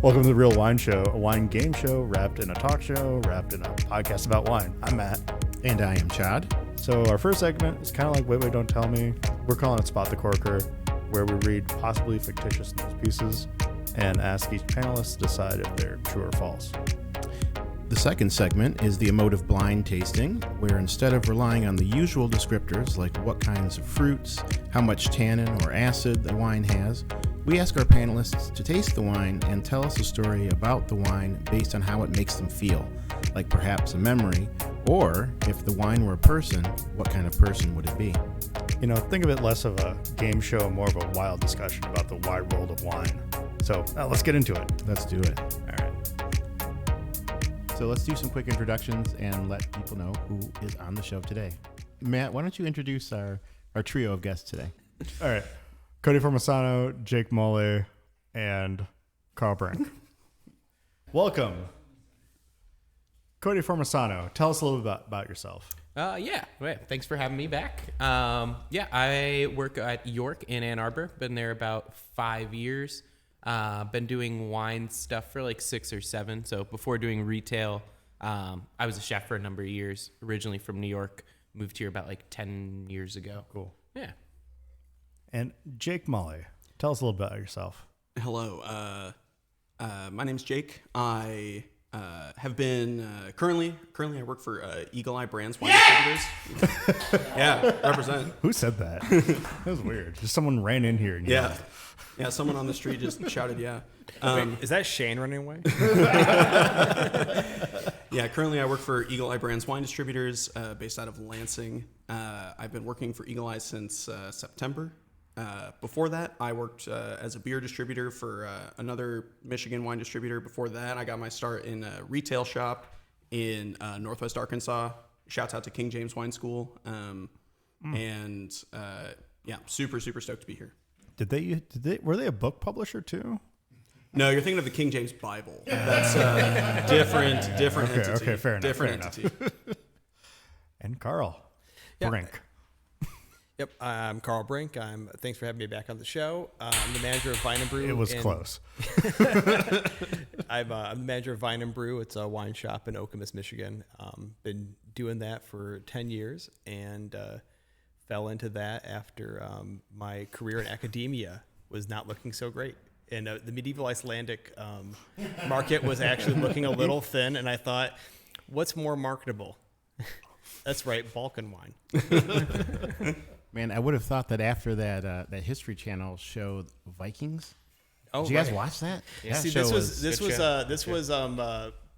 Welcome to The Real Wine Show, a wine game show wrapped in a talk show, wrapped in a podcast about wine. I'm Matt. And I am Chad. So our first segment is kind of like Wait, Don't Tell Me. We're calling it Spot the Corker, where we read possibly fictitious news pieces and ask each panelist to decide if they're true or false. The second segment is the emotive blind tasting, where instead of relying on the usual descriptors like what kinds of fruits, how much tannin or acid the wine has, we ask our panelists to taste the wine and tell us a story about the wine based on how it makes them feel, like perhaps a memory, or if the wine were a person, what kind of person would it be? You know, think of it less of a game show and more of a wild discussion about the wide world of wine. So let's get into it. Let's do it. All right. So let's do some quick introductions and let people know who is on the show today. Matt, why don't you introduce our trio of guests today? All right. Cody Formisano, Jake Molle, and Karl Brink. Welcome. Cody Formisano, tell us a little bit about yourself. Thanks for having me back. I work at York in Ann Arbor. Been there about 5 years. Been doing wine stuff for like 6 or 7. So before doing retail, I was a chef for a number of years, originally from New York. Moved here about like 10 years ago. Cool. Yeah. And Jake Molle, tell us a little bit about yourself. Hello. My name's Jake. I have been currently I work for Eagle Eye Brands wine distributors. Yeah, represent. Who said that? That was weird. Just someone ran in here. And Yeah. Yeah, someone on the street just shouted, yeah. Wait, is that Shane running away? Yeah, currently I work for Eagle Eye Brands wine distributors based out of Lansing. I've been working for Eagle Eye since September. Before that, I worked as a beer distributor for another Michigan wine distributor. Before that, I got my start in a retail shop in Northwest Arkansas. Shouts out to King James Wine School. And super, super stoked to be here. Were they a book publisher too? No, you're thinking of the King James Bible. That's different entity. Okay, fair enough. Different Fair entity. enough. And Karl Brink. Yep, I'm Karl Brink. Thanks for having me back on the show. I'm the manager of Vine and Brew. It was close. I'm the manager of Vine and Brew. It's a wine shop in Okemos, Michigan. Been doing that for 10 years and fell into that after my career in academia was not looking so great. And the medieval Icelandic market was actually looking a little thin, and I thought, what's more marketable? That's right, Balkan wine. Man, I would have thought that after that History Channel show Vikings. Oh, Did you guys watch that? Yeah. That See, show this was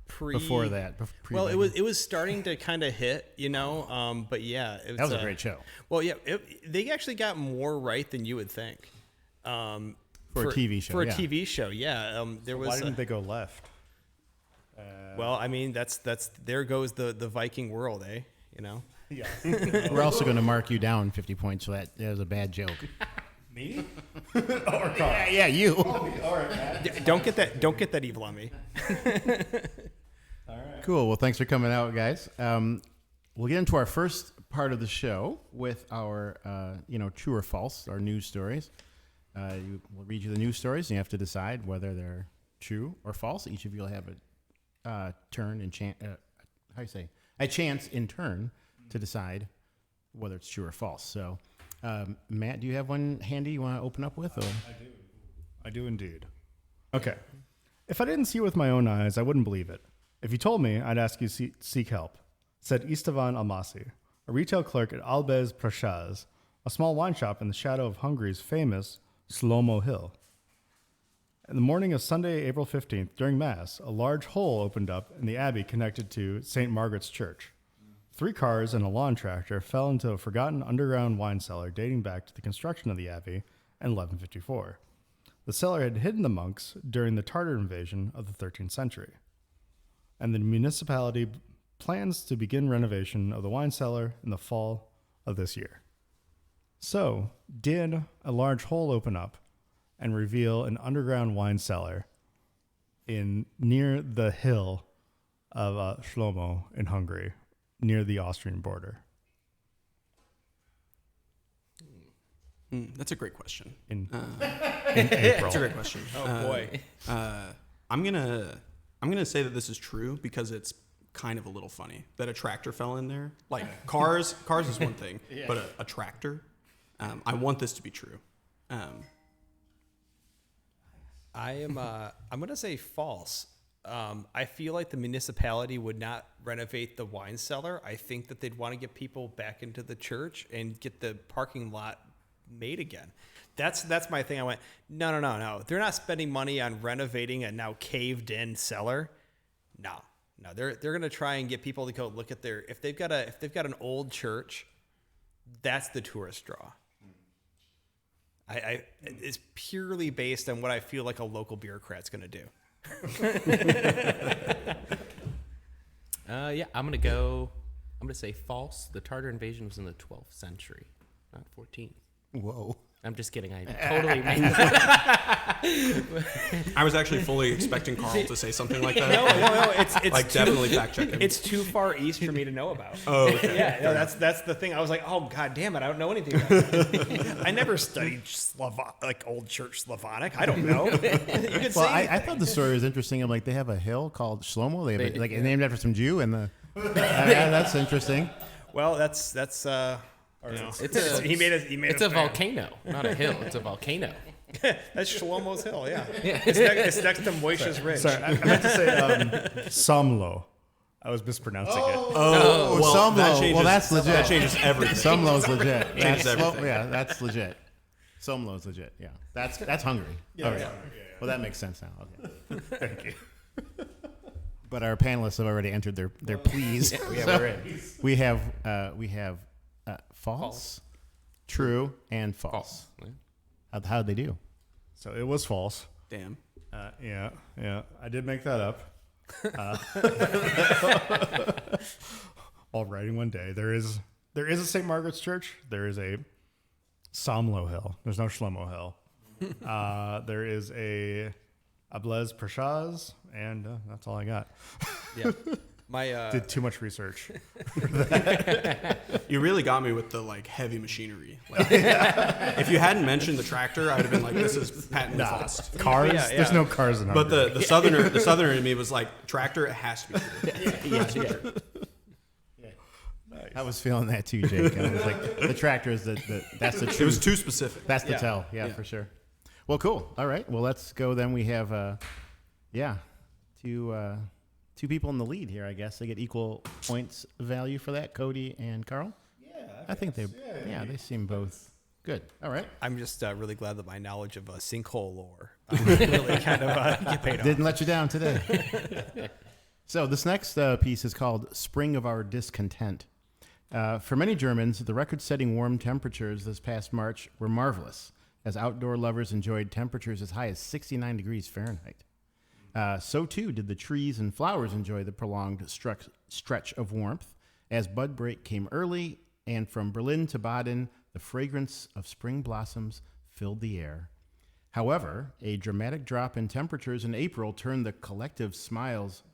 pre. before that. Well, it was starting to kind of hit, but yeah, it was, That was a great show. Well, yeah, they actually got more right than you would think. For a TV show. For a TV show, yeah. Why didn't they go left? Well, I mean, that's there goes the Viking world, eh? Yeah. We're also going to mark you down 50 points, so that was a bad joke. Me? Or Karl? Yeah, you. All right, Matt. Don't get that evil on me. All right. Cool. Well, thanks for coming out, guys. We'll get into our first part of the show with our, true or false, our news stories. We'll read you the news stories, and you have to decide whether they're true or false. Each of you will have a turn and a chance in turn to decide whether it's true or false. So, Matt, do you have one handy you want to open up with? Or? I do indeed. Okay. If I didn't see it with my own eyes, I wouldn't believe it. If you told me, I'd ask you to seek help, said Istvan Almasi, a retail clerk at Albez Prashaz, a small wine shop in the shadow of Hungary's famous Slomo Hill. In the morning of Sunday, April 15th, during Mass, a large hole opened up in the abbey connected to St. Margaret's Church. 3 cars and a lawn tractor fell into a forgotten underground wine cellar dating back to the construction of the abbey in 1154. The cellar had hidden the monks during the Tartar invasion of the 13th century. And the municipality plans to begin renovation of the wine cellar in the fall of this year. So, did a large hole open up and reveal an underground wine cellar near the hill of Shlomo in Hungary, near the Austrian border? That's a great question. In April. That's a great question. Oh boy. I'm gonna say that this is true because it's kind of a little funny that a tractor fell in there. Like cars is one thing, but a tractor. I want this to be true. I'm going to say false. I feel like the municipality would not renovate the wine cellar. I think that they'd want to get people back into the church and get the parking lot made again. That's my thing. I went, no. They're not spending money on renovating a now caved in cellar. No. They're going to try and get people to go look at if they've got an old church, that's the tourist draw. It's purely based on what I feel like a local bureaucrat's going to do. I'm gonna say false. The Tartar invasion was in the 12th century, not 14th. Whoa. I'm just kidding. I totally made that. I was actually fully expecting Karl to say something like that. No. It's like definitely fact checking. It's too far east for me to know about. Oh, okay. Yeah, no, that's the thing. I was like, oh god damn it, I don't know anything about that. I never studied old church Slavonic. I don't know. You could Well, say I thought the story was interesting. I'm like, they have a hill called Shlomo. They have named after some Jew, and that's interesting. well, that's It's a volcano, not a hill. It's a volcano. That's Shlomo's Hill. Yeah, it's next to Moishe's Ridge. Sorry, I meant to say Somlo. I was mispronouncing it. Oh, well, Somlo. that changes- That's legit. That changes everything. Somlo's legit. Changes That's everything. that's legit. Somlo's legit. Yeah, that's Hungary. Okay. Well, that makes sense now. Okay. Thank you. But our panelists have already entered their pleas. We're in. We have false, true, and false. How'd they do? So it was false. Damn. Yeah. I did make that up. While writing one day, there is a St. Margaret's Church. There is a Somlo Hill. There's no Shlomo Hill. There is a Blaise Prashaz, and that's all I got. Yeah, my Did too much research. You really got me with the heavy machinery. If you hadn't mentioned the tractor, I'd have been like, "This is patently false." Cars? Yeah. There's no cars in But Hungary. the southerner in me was like, "Tractor, it has to be true." It has to be true. I was feeling that too, Jake. I was like, the tractor is that's the truth. It was too specific. That's the Yeah. tell. Yeah, Yeah. for sure. Well, cool. All right. Well, let's go then. We have, two people in the lead here, I guess. They get equal points value for that, Cody and Karl. Yeah. I think they seem both good. All right. I'm just really glad that my knowledge of sinkhole lore really kind of get paid off. Didn't let you down today. So this next piece is called Spring of Our Discontent. For many Germans, the record-setting warm temperatures this past March were marvelous, as outdoor lovers enjoyed temperatures as high as 69 degrees Fahrenheit. So too did the trees and flowers enjoy the prolonged stretch of warmth, as bud break came early, and from Berlin to Baden, the fragrance of spring blossoms filled the air. However, a dramatic drop in temperatures in April turned the collective smiles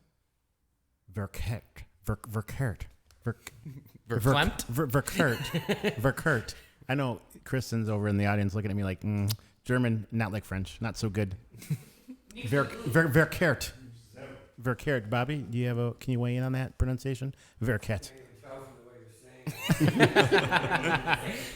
verkehrt. I know Kristen's over in the audience looking at me like, German, not like French, not so good. Verkehrt. Verkehrt. Bobby, can you weigh in on that pronunciation? Verkehrt.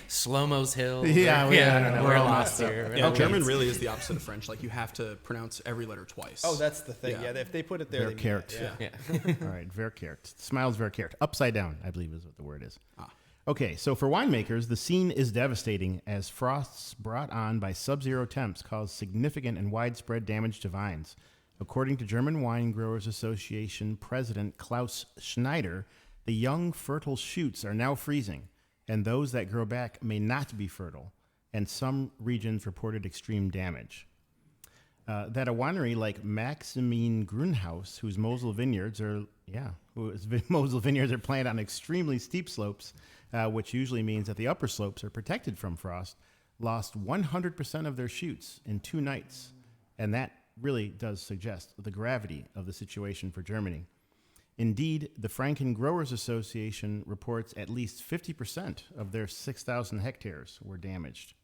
Slow-mo's hill. Yeah, I don't know. we're We're all lost messed here. Yeah, German really is the opposite of French. You have to pronounce every letter twice. Oh, that's the thing. Yeah. Yeah, if they put it there, they mean Verkehrt. it. Yeah. Yeah. All right, Verkehrt. Smiles Verkehrt. Upside down, I believe is what the word is. Ah. Okay, so for winemakers, the scene is devastating as frosts brought on by sub-zero temps cause significant and widespread damage to vines. According to German Wine Growers Association President Klaus Schneider, the young, fertile shoots are now freezing, and those that grow back may not be fertile, and some regions reported extreme damage. That a winery like Maximine Grünhaus, whose Mosel vineyards are planted on extremely steep slopes, which usually means that the upper slopes are protected from frost, lost 100% of their shoots in 2 nights, and that really does suggest the gravity of the situation for Germany. Indeed, the Franken Growers Association reports at least 50% of their 6,000 hectares were damaged.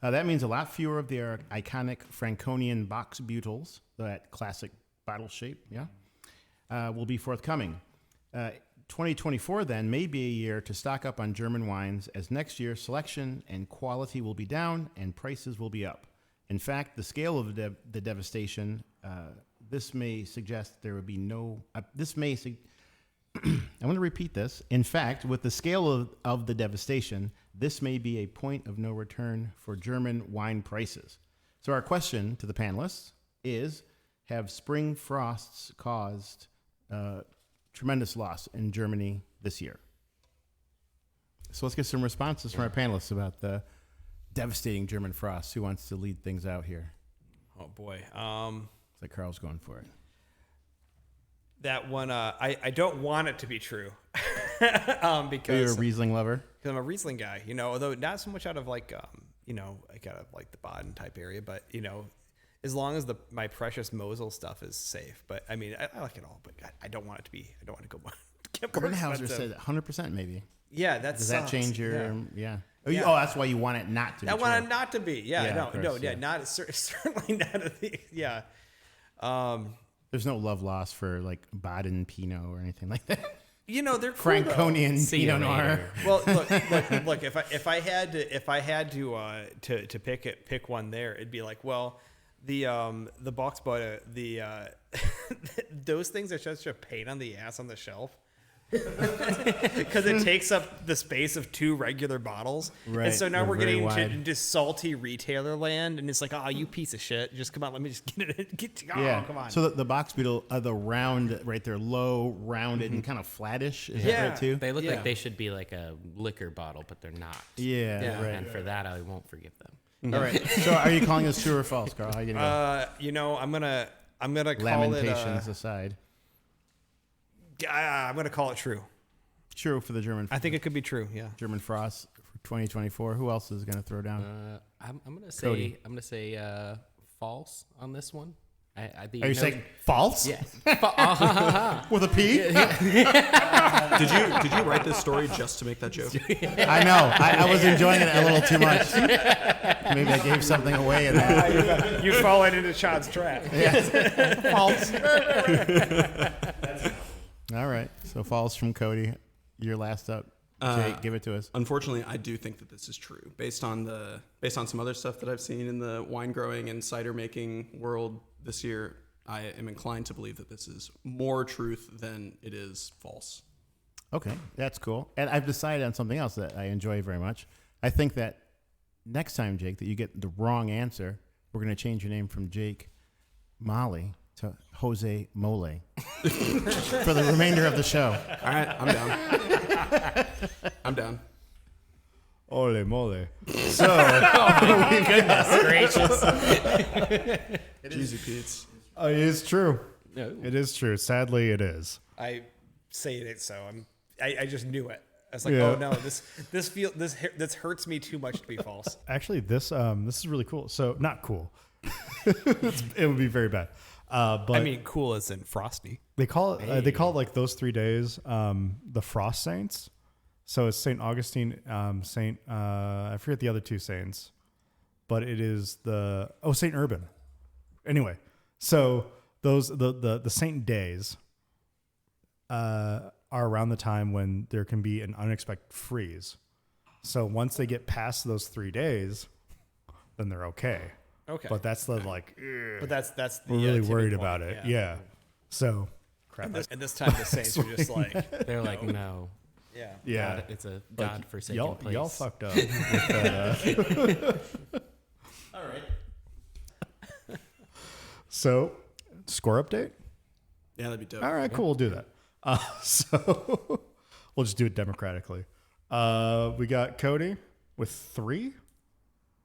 That means a lot fewer of their iconic Franconian box butels, that classic bottle shape, will be forthcoming. 2024 then may be a year to stock up on German wines, as next year selection and quality will be down and prices will be up. In fact, the scale of the devastation, this may suggest there would be no, I want to repeat this. In fact, with the scale of the devastation, this may be a point of no return for German wine prices. So our question to the panelists is, have spring frosts caused tremendous loss in Germany this year? So let's get some responses from our panelists about the devastating German frosts. Who wants to lead things out here? Oh boy. It's like Carl's going for it. That one, I don't want it to be true. Are you Because a Riesling lover? I'm a Riesling guy, although not so much out of like, like out of like the Baden type area, but as long as my precious Mosel stuff is safe. But I mean, I like it all, but I don't want it to be. I don't want to go. Get more Kornhauser expensive. said 100% maybe. Yeah, that Does sucks. that change your? Yeah. Oh, Yeah. that's why you want it not to be. I want true. it not to be. Yeah, Yeah, no, of course, no, yeah. not certainly not a thing. Yeah. There's no love lost for like Baden Pinot or anything like that. They're cool, though. Franconian See you Pinot Noir. later. Well, look. If I had to pick one there, it'd be like, well, the Boxbeutel, those things are such a pain on the ass on the shelf. Because it takes up the space of two regular bottles, Right, and so now they're we're very getting wide. into salty retailer land, and it's like, oh, you piece of shit, just come on, let me just get it. Come on. So the box beetle, the round right there, low, rounded, and kind of flattish. Is that right too? They look Yeah. like they should be like a liquor bottle, but they're not. Yeah, Yeah. right. And for that, I won't forgive them. All right. So are you calling this true or false, Carl? How you gonna I'm gonna go? call Lamentations aside. I'm gonna call it true. True for the German. I think it could be true. Yeah. German frost for 2024. Who else is going to throw down? I'm gonna say Cody. false on this one. Are you saying false? Yeah. With a P? Did you write this story just to make that joke? I know. I was enjoying it a little too much. Maybe I gave something away in there. You've fallen into Chad's trap. False. All right. So false from Cody. You're last up. Jake, give it to us. Unfortunately, I do think that this is true based on some other stuff that I've seen in the wine growing and cider making world this year. I am inclined to believe that this is more truth than it is false. Okay, that's cool. And I've decided on something else that I enjoy very much. I think that next time, Jake, that you get the wrong answer, we're going to change your name from Jake Molle to Jose Molle for the remainder of the show. All right, I'm down. I'm down. Ole mole. So, Goodness gracious. Jeezy Pete's. it is true. No. It is true. Sadly, it is. I say it so. I just knew it. I was like, Yeah. oh no, this hurts me too much to be false. Actually, this is really cool. So, not cool. It would be very bad. But I mean, cool as in frosty. they call it like those 3 days the Frost Saints. So it's Saint Augustine, Saint I forget the other two saints, but it is Saint Urban. Anyway, so those the saint days are around the time when there can be an unexpected freeze. So once they get past those 3 days, then they're okay. Okay. But that's the But that's the we're really tipping worried point, about it. Yeah. So crap. And this time the Saints are just like, They're like, no. yeah. Yeah. God, it's a godforsaken place. Y'all fucked up with that. All right. So, score update? Yeah, that'd be dope. All right, cool. We'll do that. So, we'll just do it democratically. We got Cody with 3.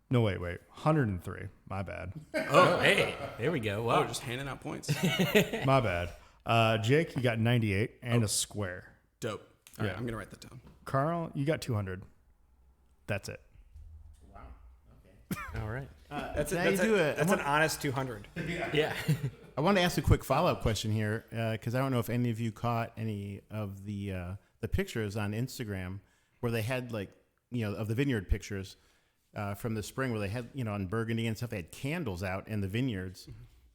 No, wait. 103. My bad. Oh, hey, there we go. Oh, Wow. just handing out points. My bad. Jake, you got 98 and a square. Dope. All right, Yeah. I'm gonna write that down. Carl, you got 200. That's it. All right. That's Now you do it. That's an honest 200. Yeah. I want to ask a quick follow-up question here because I don't know if any of you caught any of the pictures on Instagram where they had of the vineyard pictures from the spring where they had on Burgundy and stuff, they had candles out in the vineyards,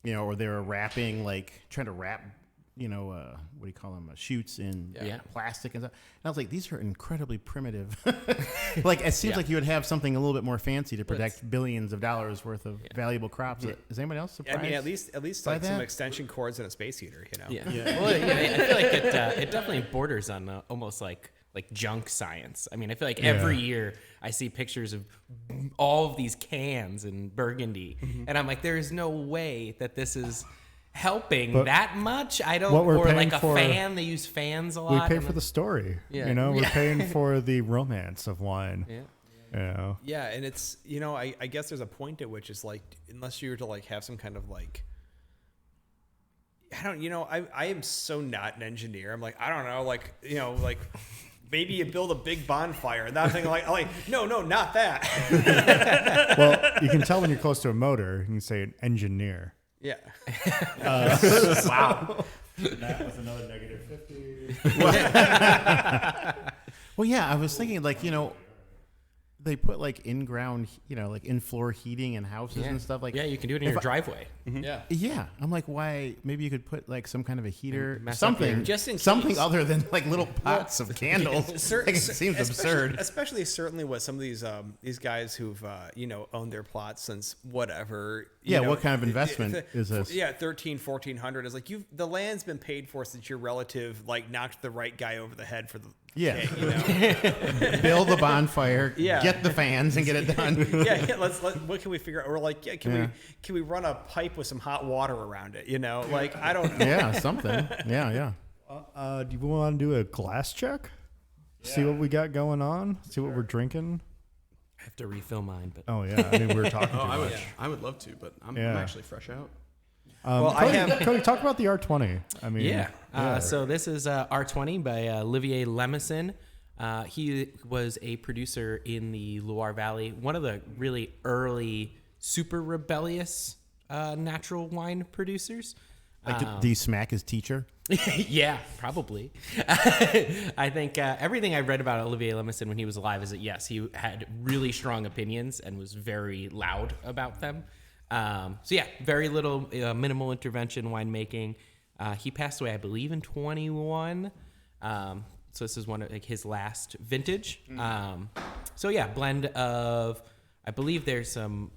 or they were wrapping, like trying to wrap, what do you call them, shoots in plastic and stuff. And I was like, these are incredibly primitive. Like, it seems like you would have something a little bit more fancy to protect billions of dollars worth of valuable crops. Is anybody else surprised? I mean, at least like some extension cords and a space heater, Yeah. Well, I feel like it definitely borders on almost like junk science. I mean, I feel like every year I see pictures of all of these cans in Burgundy, and I'm like, there is no way that this is helping that much. I don't. Or like a fan. They use fans a lot. We pay for the story. Yeah. We're paying for the romance of wine. Yeah. Yeah, and it's I guess there's a point at which it's like, unless you were to like have some kind of like, I am so not an engineer. I'm like, I don't know, like maybe you build a big bonfire and that thing like no, not that. Well, you can tell when you're close to a motor. You can say an engineer. Yeah. Wow. That was another negative 50. Well, yeah, I was thinking like, they put like in-ground, like in-floor heating in houses and stuff like. Yeah, you can do it in your driveway. Yeah, I'm like, why? Maybe you could put like some kind of a heater, something, just in something case. other than like little pots of candles. It seems absurd. Especially certainly with some of these guys who've owned their plots since whatever. What kind of investment is this? Yeah, 1,400 is like the land's been paid for since your relative like knocked the right guy over the head for the. Yeah, build the bonfire, get the fans, and get it done. Let's what can we figure out? Or like, can we run a pipe with some hot water around it? Like I don't know. Yeah, something. Yeah. Do you want to do a glass check? See what we got going on. See what we're drinking. I have to refill mine, but I mean, we were talking too much. I would love to, but I'm actually fresh out. Cody, talk about the R20. I mean, so this is R20 by Olivier Lemesson. He was a producer in the Loire Valley, one of the really early, super rebellious natural wine producers. Like, do you smack his teacher? Yeah, probably. I think everything I've read about Olivier Lemesson when he was alive is that, yes, he had really strong opinions and was very loud about them. Very little minimal intervention winemaking. He passed away, I believe, in 21. So this is one of like his last vintage. Blend of, I believe there's some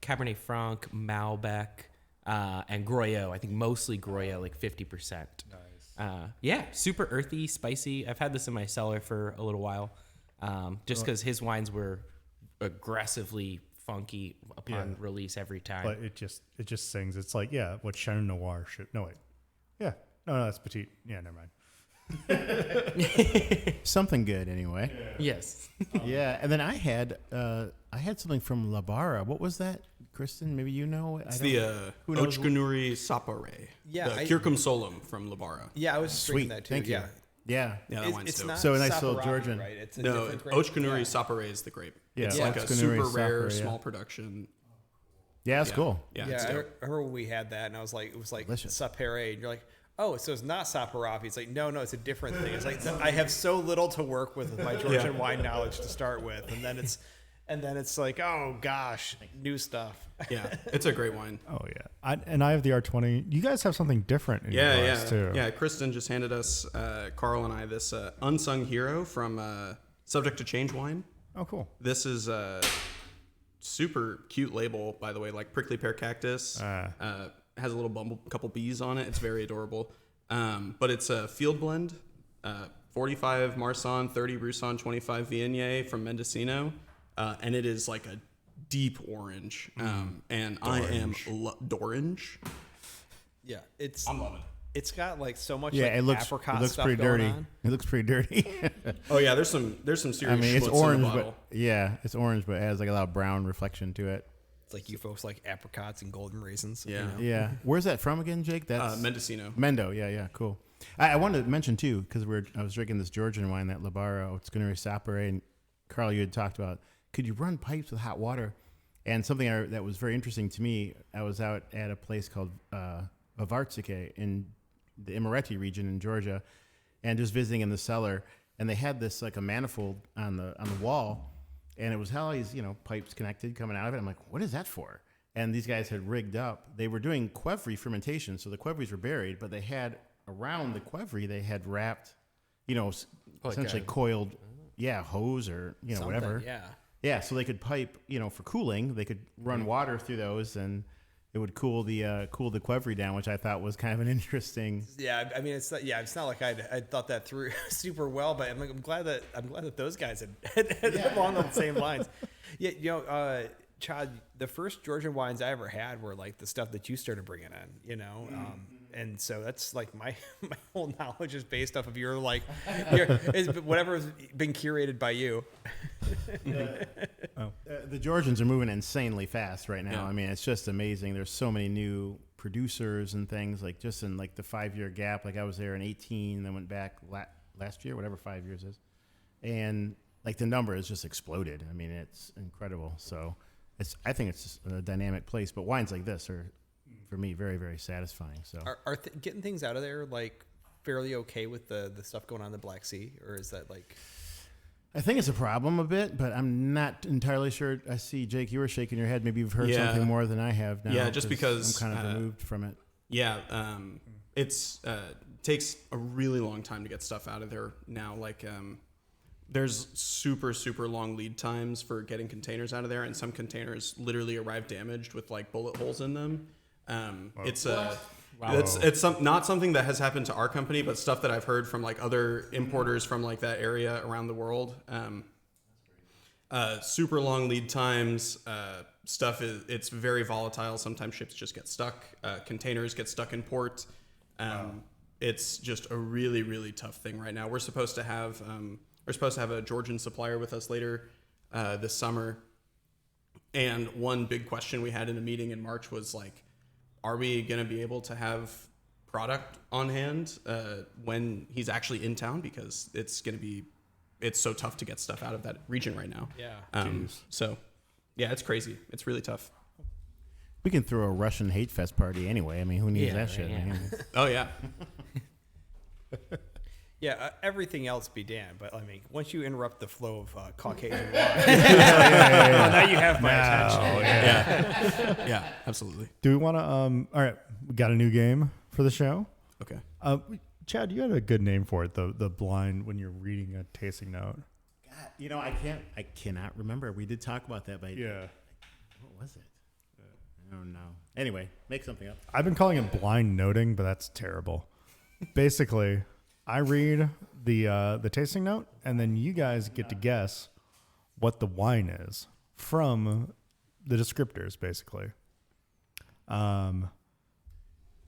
Cabernet Franc, Malbec, and Groyot. I think mostly Groyot, like 50%. Nice. Super earthy, spicy. I've had this in my cellar for a little while, just because his wines were aggressively funky upon release every time. But it just sings. It's like, what Chenin Noir should. No, wait. Yeah. No, that's Petit. Yeah, never mind. Something good anyway. Yes. And then I had something from La Barra. What was that, Kristen? Maybe you know. It's the Ochganuri Sapare. Yeah, the Curcum Solum from La Barra. Yeah, I was just drinking that too. Thank you. Yeah, that wine's it's dope. not So a nice little Saperavi, Georgian. right? It's a No, different grape. Ochganuri Sapare is the grape. Yeah, It's like a Ochganuri super rare, Sapare, small production. Yeah, it's cool. Yeah, Yeah, it's I dope. remember when we had that, and I was like, it was like Delicious. Sapere, and you're like, oh, so it's not Saperavi. It's like, no, it's a different thing. It's like I have so little to work with my Georgian wine knowledge to start with, and then it's like, oh gosh, new stuff. Yeah, it's a great wine. Oh yeah, I have the R20. You guys have something different in your glass too. Yeah, Kristen just handed us, Karl and I, this unsung hero from Subject to Change wine. Oh, cool. This is a super cute label, by the way, like prickly pear cactus. Has a little couple bees on it. It's very adorable. But it's a field blend, 45 Marsanne, 30 Roussanne, 25 Viognier from Mendocino. And it is like a deep orange. And I am Dorange. Yeah, I'm loving it. It's got like so much Yeah, like it looks stuff pretty going dirty. on. It looks pretty dirty. Oh yeah, there's some serious. I mean, it's schmutz orange, in the but bottle. it's orange, but it has like a lot of brown reflection to it. It's like you folks like apricots and golden raisins. Yeah. Yeah. Where's that from again, Jake? That's Mendocino. Mendo. Yeah. Cool. I wanted to mention too, because I was drinking this Georgian wine, that La Barra Ochganuri Sapere, and Karl, you had talked about, could you run pipes with hot water? And something that was very interesting to me, I was out at a place called Vavartsike in the Imereti region in Georgia, and just visiting in the cellar, and they had this like a manifold on the wall, and it was all these pipes connected coming out of it. I'm like, what is that for? and these guys had rigged up. They were doing Qvevri fermentation, so the Qvevris were buried, but they had around the Qvevri they had wrapped, essentially coiled, hose or whatever. Yeah, so they could pipe, for cooling. They could run water through those, and it would cool the Qvevri down, which I thought was kind of an interesting. Yeah, I mean, it's not like I thought that through super well, but I'm glad that those guys had along the same lines. Yeah, Chad, the first Georgian wines I ever had were like the stuff that you started bringing in, and so that's like my whole knowledge is based off of whatever's been curated by you. The Georgians are moving insanely fast right now. Yeah. I mean, it's just amazing. There's so many new producers and things, like just in like the 5-year gap. Like I was there in 2018, then went back last year, whatever 5 years is, and like the number has just exploded. I mean, it's incredible. So I think it's just a dynamic place. But wines like this are, for me, very, very satisfying. So are getting things out of there like fairly okay with the stuff going on in the Black Sea, or is that like? I think it's a problem a bit, but I'm not entirely sure. I see, Jake, you were shaking your head. Maybe you've heard something more than I have now. Yeah, just because I'm kind of removed from it. Yeah, it's takes a really long time to get stuff out of there now. Like, there's super, super long lead times for getting containers out of there, and some containers literally arrive damaged with like bullet holes in them. It's not something that has happened to our company, but stuff that I've heard from like other importers from like that area around the world. Super long lead times. It's very volatile. Sometimes ships just get stuck. Containers get stuck in port. It's just a really, really tough thing right now. We're supposed to have a Georgian supplier with us later this summer. And one big question we had in a meeting in March was like, are we going to be able to have product on hand when he's actually in town? Because it's so tough to get stuff out of that region right now. Yeah. So, yeah, it's crazy. It's really tough. We can throw a Russian hate fest party anyway. I mean, who needs that shit? Yeah. Oh, yeah. Yeah, everything else be damned, but I mean, once you interrupt the flow of Caucasian wine, now you have my attention. Yeah, absolutely. Do we want to? All right, we got a new game for the show. Okay. Chad, you had a good name for it, the blind when you're reading a tasting note. God, I cannot remember. We did talk about that, but yeah, what was it? I don't know. Anyway, make something up. I've been calling it blind noting, but that's terrible. Basically, I read the tasting note, and then you guys get to guess what the wine is from the descriptors, basically.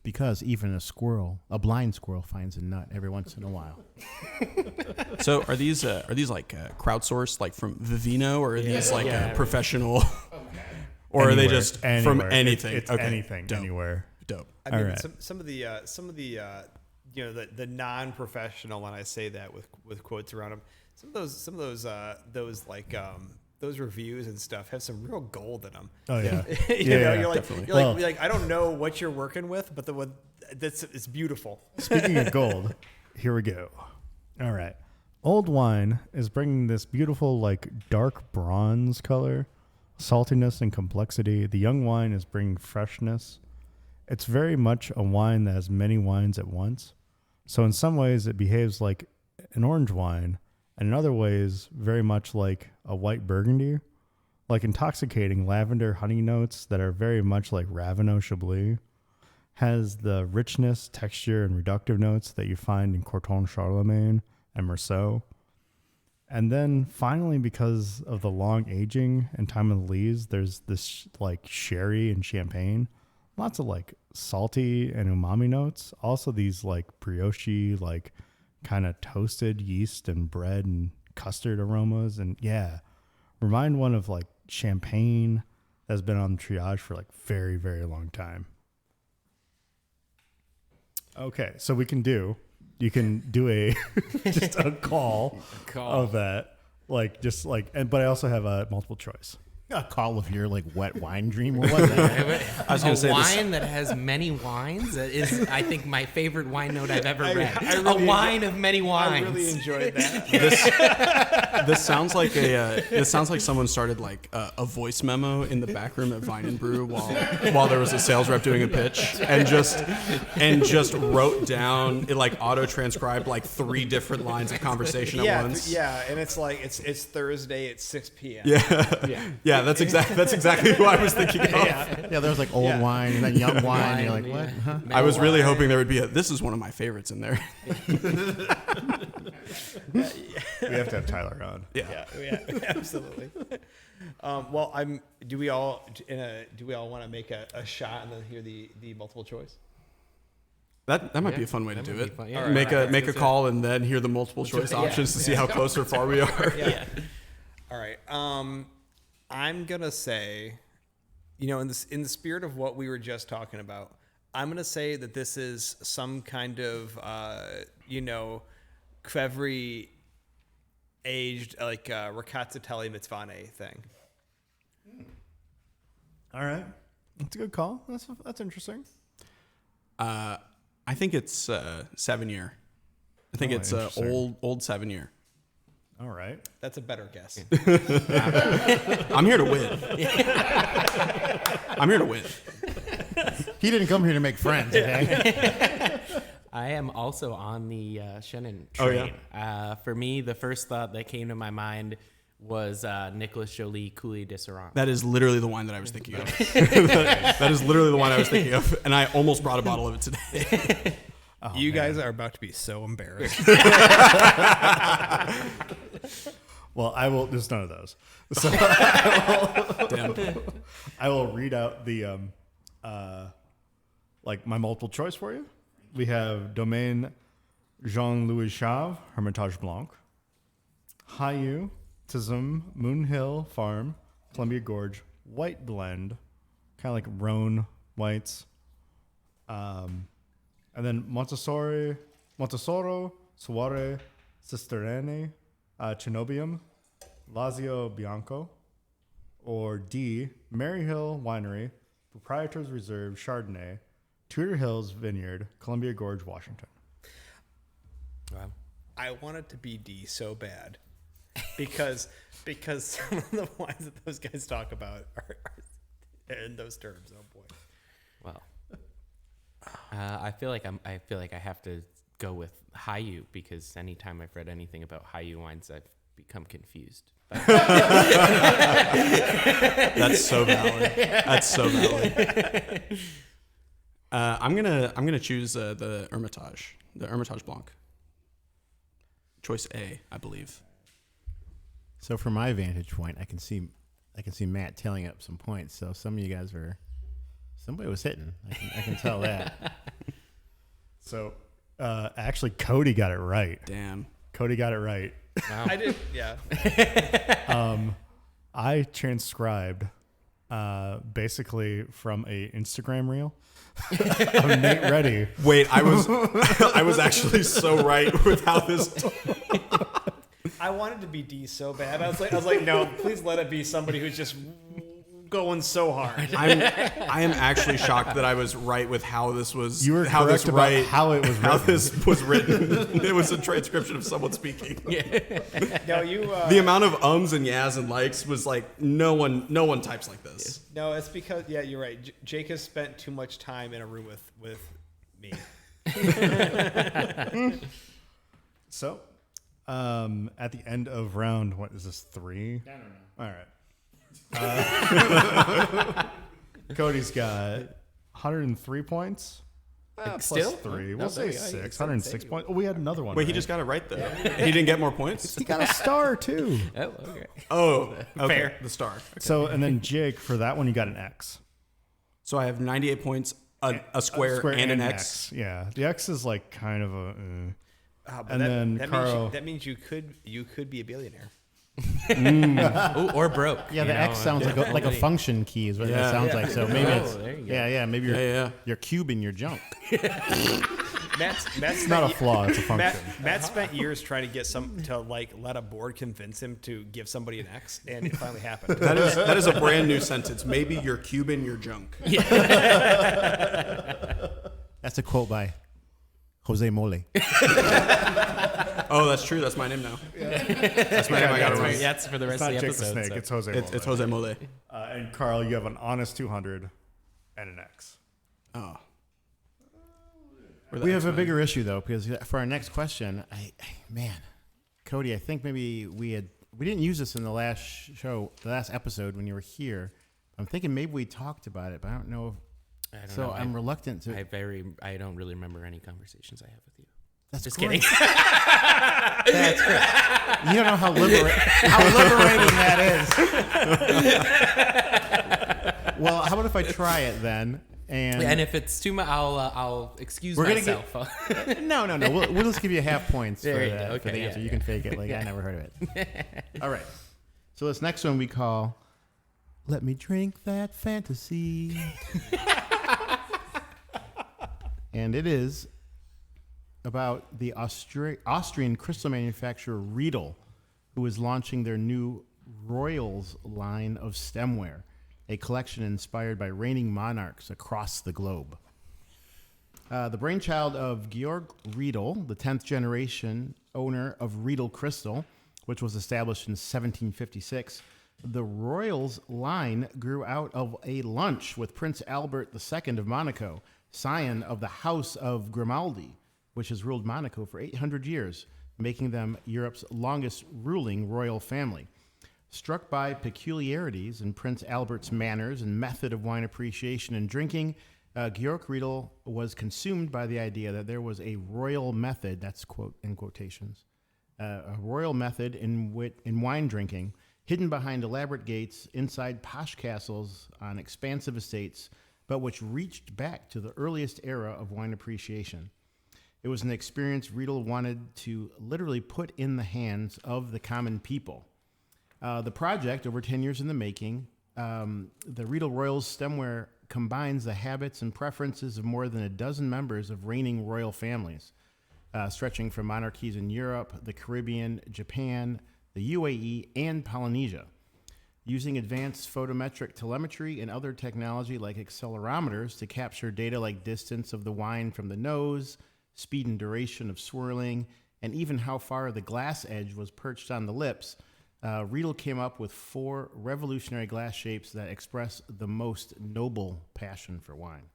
Because even a blind squirrel finds a nut every once in a while. So are these like crowdsourced, like from Vivino, or are these professional, or are they just from anything? It's anything, Dope. Anywhere. Dope. I mean, right. some of the the non-professional, and I say that with quotes around them. Some of those reviews and stuff have some real gold in them. Oh yeah, you're like I don't know what you're working with, but it's beautiful. Speaking of gold, here we go. All right, old wine is bringing this beautiful like dark bronze color, saltiness and complexity. The young wine is bringing freshness. It's very much a wine that has many wines at once. So in some ways it behaves like an orange wine, and in other ways very much like a white Burgundy, like intoxicating lavender honey notes that are very much like Ravenot Chablis, has the richness, texture, and reductive notes that you find in Corton Charlemagne and Merceau. And then finally, because of the long aging and time of the lees, there's this like sherry and champagne. Lots of like salty and umami notes. Also these like brioche, like kind of toasted yeast and bread and custard aromas. And yeah, remind one of like champagne that's been on triage for like very, very long time. Okay, so you can do a just a call of that. Like just like, but I also have a multiple choice. A call of your like wet wine dream. What was that? I was going to say wine that has many wines. That is, I think, my favorite wine note I've ever read. I really a wine of many wines. I really enjoyed that. this sounds like someone started like a voice memo in the back room at Vine and Brew while there was a sales rep doing a pitch and just wrote down it, like auto transcribed like 3 different lines of conversation at once. And it's like it's Thursday at 6 p.m. Yeah, that's exactly who I was thinking of. Yeah, there was like old wine and then young wine. And you're like, what? Huh? I was really hoping there would be this is one of my favorites in there. We have to have Tyler on. Yeah, absolutely. Do we all want to make a shot and then hear the multiple choice? That might be a fun way to do it. Fun. Yeah. Make a call and then hear the multiple choice options to see how close or far we are. Yeah. All right. I'm gonna say, in the spirit of what we were just talking about, I'm gonna say that this is some kind of Kvevri aged like Rakatsateli Mitzvane thing. All right. That's a good call. That's interesting. I think it's 7 year. I think it's old 7 year. All right. That's a better guess. I'm here to win. I'm here to win. He didn't come here to make friends, okay? I am also on the Shannon Oh, train. For me, the first thought that came to my mind was Nicolas Jolie Coulis de Sirens. That is literally the wine that I was thinking of. That is literally the wine I was thinking of, and I almost brought a bottle of it today. You guys are about to be so embarrassed. Well, I will. There's none of those. So I will read out the like my multiple choice for you. We have Domaine Jean-Louis Chave, Hermitage Blanc, Hayu, Tizum, Moon Hill Farm, Columbia Gorge, White Blend, kind of like Rhone whites. And then Montesoro, Suare, Cisterene, Cenobium, Lazio Bianco, or D, Maryhill Winery, Proprietors Reserve Chardonnay, Tudor Hills Vineyard, Columbia Gorge, Washington. Wow. I want it to be D so bad because some of the wines that those guys talk about are in those terms. Oh boy. Well, I feel like I have to go with Hayu because anytime I've read anything about Hayu wines, I've become confused. That's so valid. That's so valid. I'm gonna choose the Hermitage Blanc. Choice A, I believe. So from my vantage point, I can see Matt tallying up some points. So some of you guys somebody was hitting. I can tell that. So actually, Cody got it right. Damn. Cody got it right. Wow. I did, yeah. I transcribed basically from a Instagram reel of Nate Reddy. Wait, I was actually so right with how this. I wanted to be D so bad. I was like, no, please let it be somebody who's just going so hard. I am actually shocked that I was right with how this was. You were how correct this about right, how it was how written. this was written. It was a transcription of someone speaking. No, you. The amount of ums and yas and likes was like no one types like this. No, it's because you're right. Jake has spent too much time in a room with me. So, at the end of round, what is this, 3? I don't know. All right. Cody's got 103 points. Plus Still? 3. No, We'll say yeah, 6. you 106 points. Oh, we had another one. Wait, right? he just got it right though. He didn't get more points. He got a star, too. Oh, okay. Oh, okay. Fair. The star. So, and then Jake, for that one, you got an X. So I have 98 points, a square, and an X. Yeah. The X is like kind of a... But And then that Carl- means you could be a billionaire. Ooh, or broke. Yeah, you the know, X sounds like a function key is what it sounds like. So maybe Oh, it's there you go. maybe Yeah. you're cubing your junk. Matt's It's not a flaw, it's a function. Matt spent years trying to get let a board convince him to give somebody an X, and it finally happened. That is a brand new sentence. Maybe you're cubing your junk. That's a quote by Jose Molle. Oh, that's true. That's my name now. That's my name. I got it right. That's for the It's rest not of the Jake the episode. Snake, so. it's Jose It's Molle. Jose Molle. And Karl, you have an honest 200 and an X. Oh. We have a bigger issue though, because for our next question, Cody, I think maybe we didn't use this in the last episode when you were here. I'm thinking maybe we talked about it, but I don't know. I don't So know. I'm reluctant to. I don't really remember any conversations I have with you. That's Just great. kidding. That's great. You don't know how liberating that is. Well, how about if I try it then? And if it's too much, I'll excuse We're gonna myself. No. We'll just give you half points for There you go. the Okay, answer. yeah, You can fake it like I never heard of it. All right. So this next one we call "Let Me Drink That Fantasy," and it is about the Austrian crystal manufacturer Riedel, who is launching their new Royals line of stemware, a collection inspired by reigning monarchs across the globe. The brainchild of Georg Riedel, the 10th generation owner of Riedel Crystal, which was established in 1756, the Royals line grew out of a lunch with Prince Albert II of Monaco, scion of the House of Grimaldi, which has ruled Monaco for 800 years, making them Europe's longest ruling royal family. Struck by peculiarities in Prince Albert's manners and method of wine appreciation and drinking, Georg Riedel was consumed by the idea that there was a royal method, that's quote in quotations, a royal method in wine drinking, hidden behind elaborate gates, inside posh castles, on expansive estates, but which reached back to the earliest era of wine appreciation. It was an experience Riedel wanted to literally put in the hands of the common people. The project, over 10 years in the making, the Riedel Royals stemware combines the habits and preferences of more than a dozen members of reigning royal families, stretching from monarchies in Europe, the Caribbean, Japan, the UAE, and Polynesia. Using advanced photometric telemetry and other technology like accelerometers to capture data like distance of the wine from the nose, speed and duration of swirling, and even how far the glass edge was perched on the lips, Riedel came up with 4 revolutionary glass shapes that express the most noble passion for wine.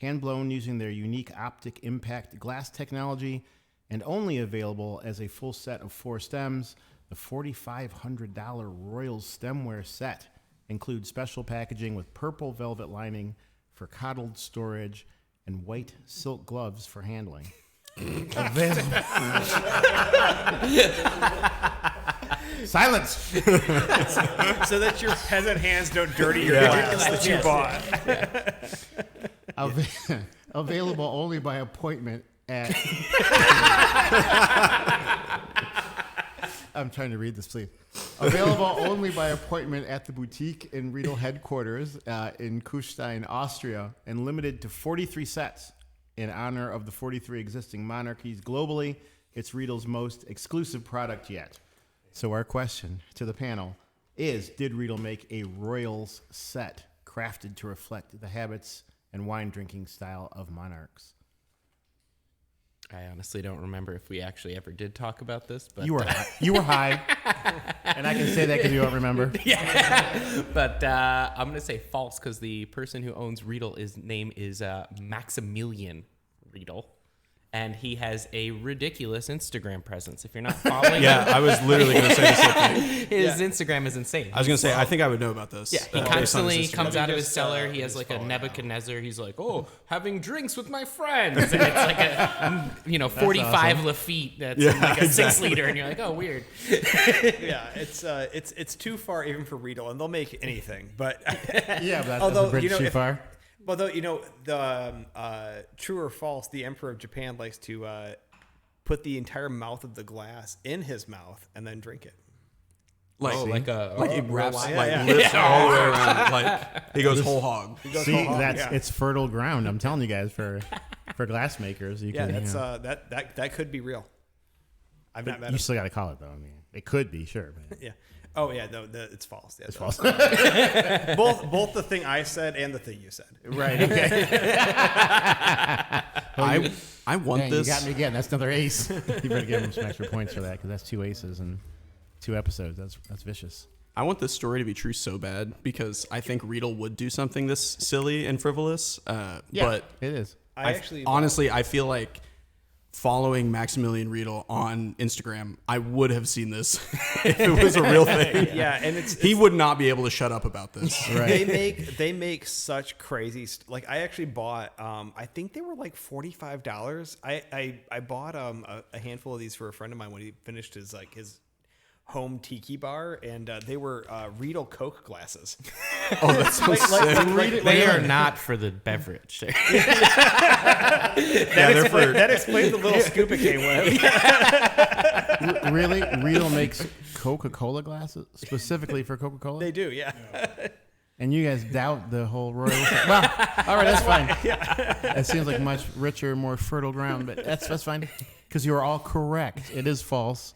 Hand-blown using their unique optic impact glass technology and only available as a full set of 4 stems, the $4,500 Royals stemware set includes special packaging with purple velvet lining for coddled storage and white silk gloves for handling. Silence! So that your peasant hands don't dirty your glass that you bought. Available only by appointment at... I'm trying to read this, please. Available only by appointment at the boutique in Riedel headquarters in Kufstein, Austria, and limited to 43 sets in honor of the 43 existing monarchies globally. It's Riedel's most exclusive product yet. So our question to the panel is, did Riedel make a Royals set crafted to reflect the habits and wine drinking style of monarchs? I honestly don't remember if we actually ever did talk about this, but You were high, and I can say that because you don't remember. But I'm gonna say false because the person who owns Riedel name is Maximilian Riedel, and he has a ridiculous Instagram presence. If you're not following, Yeah, I was literally going to say the same thing. his Instagram is insane. I was going to say, I think I would know about this. Yeah, he based on his constantly Instagram. comes out of his cellar. He has like a Nebuchadnezzar. He's like, "Oh, having drinks with my friends," and it's like a 45 Lafite that's in like a 6-liter, and you're like, "Oh, weird." Yeah, it's too far even for Riedel, and they'll make anything. But Yeah, but that's although a bridge too far. although the true or false, the Emperor of Japan likes to put the entire mouth of the glass in his mouth and then drink it. Like, like it wraps, wine. like Yeah. lifts all the way around. Like he goes whole hog. See, it's fertile ground. I'm telling you guys, for glass makers, you Yeah, can. that's You know, that could be real. I've not met you him. still got to call it though. I mean, it could be, sure. But Yeah. Oh yeah, no, it's false. Yeah, it's false. both the thing I said and the thing you said. Right. Okay. I want Dang, this. You got me again. That's another ace. You better give him some extra points for that because that's 2 aces in 2 episodes. That's vicious. I want this story to be true so bad because I think Riedel would do something this silly and frivolous. But it is. honestly, I feel like following Maximilian Riedel on Instagram, I would have seen this if it was a real thing. Yeah, and He would not be able to shut up about this. Right. they make such crazy like I actually bought I think they were like $45. I bought a handful of these for a friend of mine when he finished his home tiki bar, and they were Riedel Coke glasses. Oh, that's so sick. They are not for the beverage. That explains the little scoop it came with. Really? Riedel makes Coca-Cola glasses specifically for Coca-Cola? They do, yeah. And you guys doubt the whole royal. Well, all right, that's fine. It seems like much richer, more fertile ground, but that's fine because you are all correct. It is false.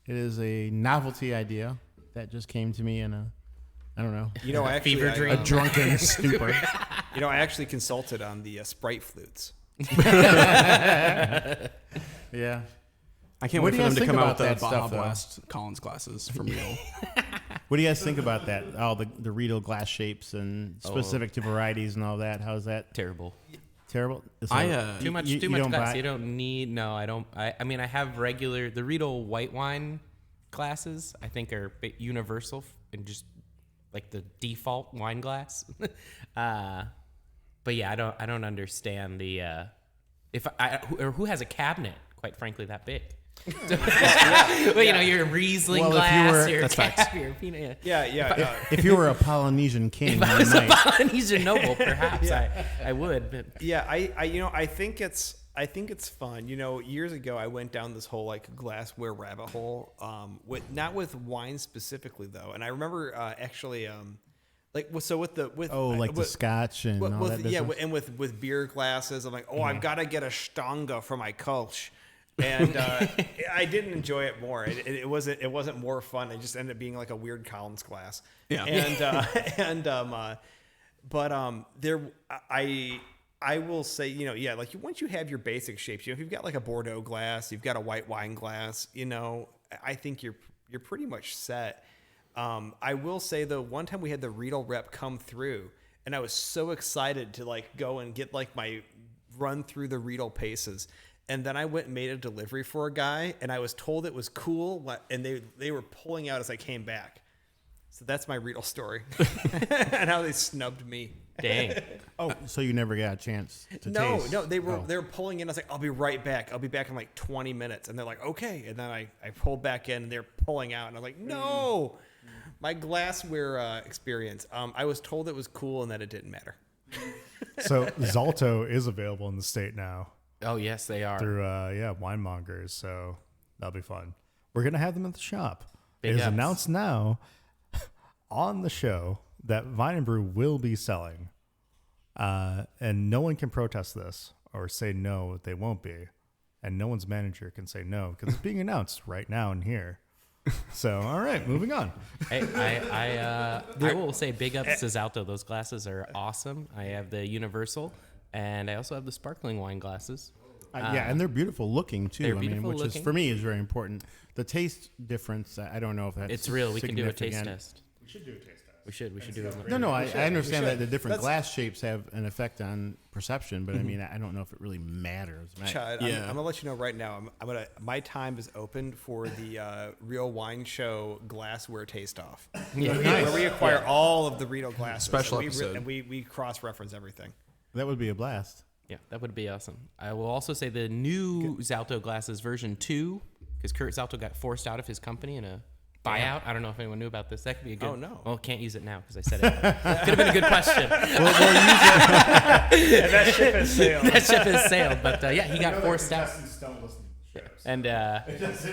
It is a novelty idea that just came to me in I don't know, You know, I actually Fever dream. a drunken stupor. You know, I actually consulted on the Sprite flutes. Yeah. I can't What wait do for you them to guys come think out about with the that Baja stuff, though? Blast Collins glasses from Riedel. What do you guys think about that? Oh, the Riedel glass shapes and specific to varieties and all that. How's that? Terrible. Terrible? So Too much you glass. don't buy- You don't need. No, I don't. I mean, I have the Riedel white wine glasses. I think are universal and just like the default wine glass. But yeah, I don't understand the who has a cabinet, quite frankly, that big. Well, you know, your Riesling Well, if you glass, were- your That's cab, facts. your peanut. Yeah. If you were a Polynesian king, If I you was a might. Polynesian noble, perhaps I would. But Yeah, I think it's fun. You know, years ago I went down this whole like glassware rabbit hole. Not with wine specifically though, and I remember actually with the scotch and all that business? and with beer glasses, I'm like, I've got to get a Stanga for my Kolsch. And I didn't enjoy it more. It wasn't more fun. It just ended up being like a weird Collins glass. Yeah. I will say, you know, yeah, like once you have your basic shapes, you know, if you've got like a Bordeaux glass, you've got a white wine glass, you know, I think you're pretty much set. I will say though, one time we had the Riedel rep come through, and I was so excited to like go and get like my run through the Riedel paces. And then I went and made a delivery for a guy, and I was told it was cool, and they were pulling out as I came back. So that's my Riedel story, and how they snubbed me. dang. Oh, so you never got a chance to taste? No, they were pulling in. I was like, I'll be right back. I'll be back in like 20 minutes, and they're like, okay. And then I pulled back in, and they're pulling out, and I'm like, no, my glassware experience. I was told it was cool and that it didn't matter. So Zalto is available in the state now Oh yes, they are. through winemongers. So that'll be fun. We're gonna have them at the shop. Big It is ups. announced now on the show that Vine and Brew will be selling, and no one can protest this or say no, they won't be, and no one's manager can say no because it's being announced right now and here. So all right, moving on. Hey, I will say big ups to Zalto. Those glasses are awesome. I have the universal, and I also have the sparkling wine glasses. Yeah, and they're beautiful looking too. They're I mean, beautiful which looking. is for me is very important. The taste difference, I don't know if that's It's real. We can do a taste significant. test. We should do a taste test. We should do it. No, I understand that the different glass shapes have an effect on perception, but I mean, I don't know if it really matters. Chad, I'm gonna let you know right now. My time is open for the Real Wine Show glassware taste off, where we acquire all of the Riedel glasses. Special and episode. and we cross reference everything. That would be a blast. Yeah, that would be awesome. I will also say the new Zalto glasses version 2, because Kurt Zalto got forced out of his company in a buyout. I don't know if anyone knew about this. That could be a good. Oh, no. Well, can't use it now because I said it. Could have been a good question. That ship has sailed. That ship has sailed. But yeah, he got forced out. And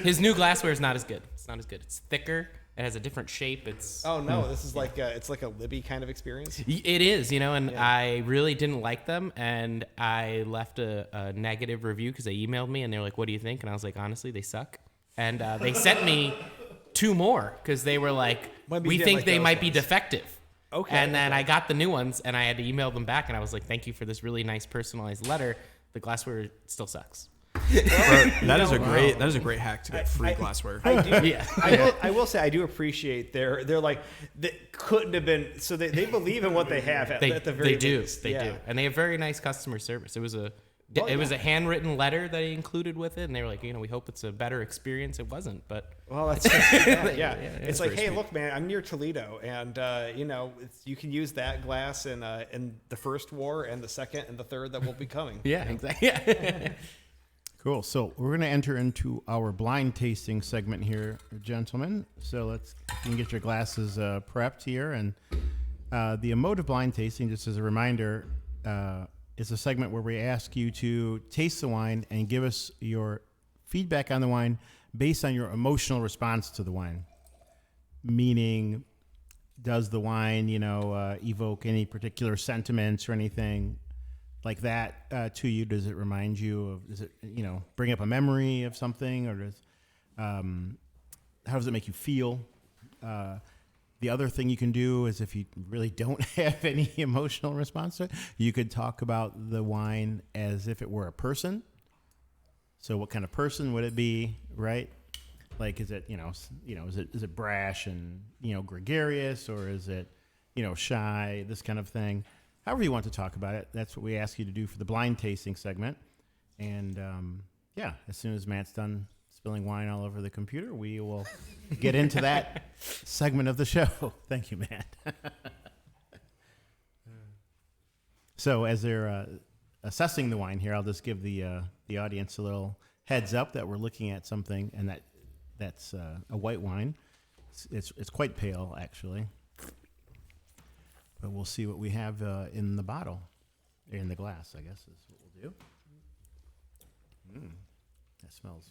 his new glassware is not as good. It's not as good. It's thicker It has a different shape. It's Oh no, this is like it's like a Libby kind of experience. It is, and I really didn't like them, and I left a negative review because they emailed me and they were like, "What do you think?" And I was like, "Honestly, they suck." And they sent me 2 more because they were like, Maybe you "We didn't think like they those might be ones." defective." Okay. And then I got the new ones, and I had to email them back, and I was like, "Thank you for this really nice personalized letter. The glassware still sucks." That is a great hack to get free glassware. I do. Yeah. I will say I do appreciate they're like that couldn't have been. So they believe in what they have at the very least. They do, and they have very nice customer service. It was a handwritten letter that he included with it, and they were like, we hope it's a better experience. It wasn't, but Well, that's yeah. It's like, hey, look, man, I'm near Toledo, and you can use that glass in the first war and the second and the third that will be coming. yeah, exactly. Yeah. Cool. So we're going to enter into our blind tasting segment here, gentlemen. So you can get your glasses prepped here. And the emotive blind tasting, just as a reminder, is a segment where we ask you to taste the wine and give us your feedback on the wine based on your emotional response to the wine. Meaning, does the wine, evoke any particular sentiments or anything like that to you? Does it remind you of, does it, bring up a memory of something, or how does it make you feel? The other thing you can do is, if you really don't have any emotional response to it, you could talk about the wine as if it were a person. So what kind of person would it be, right? Like, is it, is it brash and, gregarious, or is it, shy, this kind of thing? However you want to talk about it, that's what we ask you to do for the blind tasting segment. And as soon as Matt's done spilling wine all over the computer, we will get into that segment of the show. Thank you, Matt. So as they're assessing the wine here, I'll just give the audience a little heads up that we're looking at something, and that's a white wine. It's quite pale, actually. But we'll see what we have in the bottle, in the glass, I guess is what we'll do. That smells.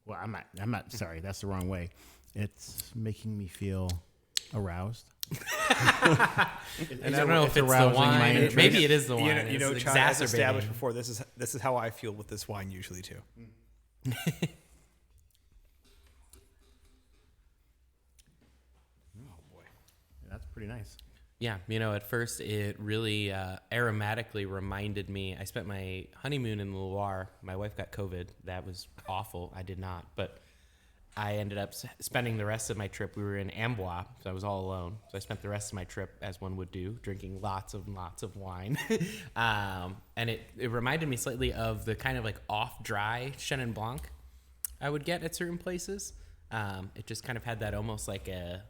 Well, I'm not. Sorry, that's the wrong way. It's making me feel aroused. And I don't know if it's the wine. Maybe it is the wine. It's Chad has exacerbating. established before, this is how I feel with this wine usually too. Oh boy, that's pretty nice. Yeah, at first it really aromatically reminded me. I spent my honeymoon in the Loire. My wife got COVID. That was awful. I did not. But I ended up spending the rest of my trip. We were in Amboise, so I was all alone. So I spent the rest of my trip, as one would do, drinking lots of wine. And it reminded me slightly of the kind of like off-dry Chenin Blanc I would get at certain places. It just kind of had that almost like a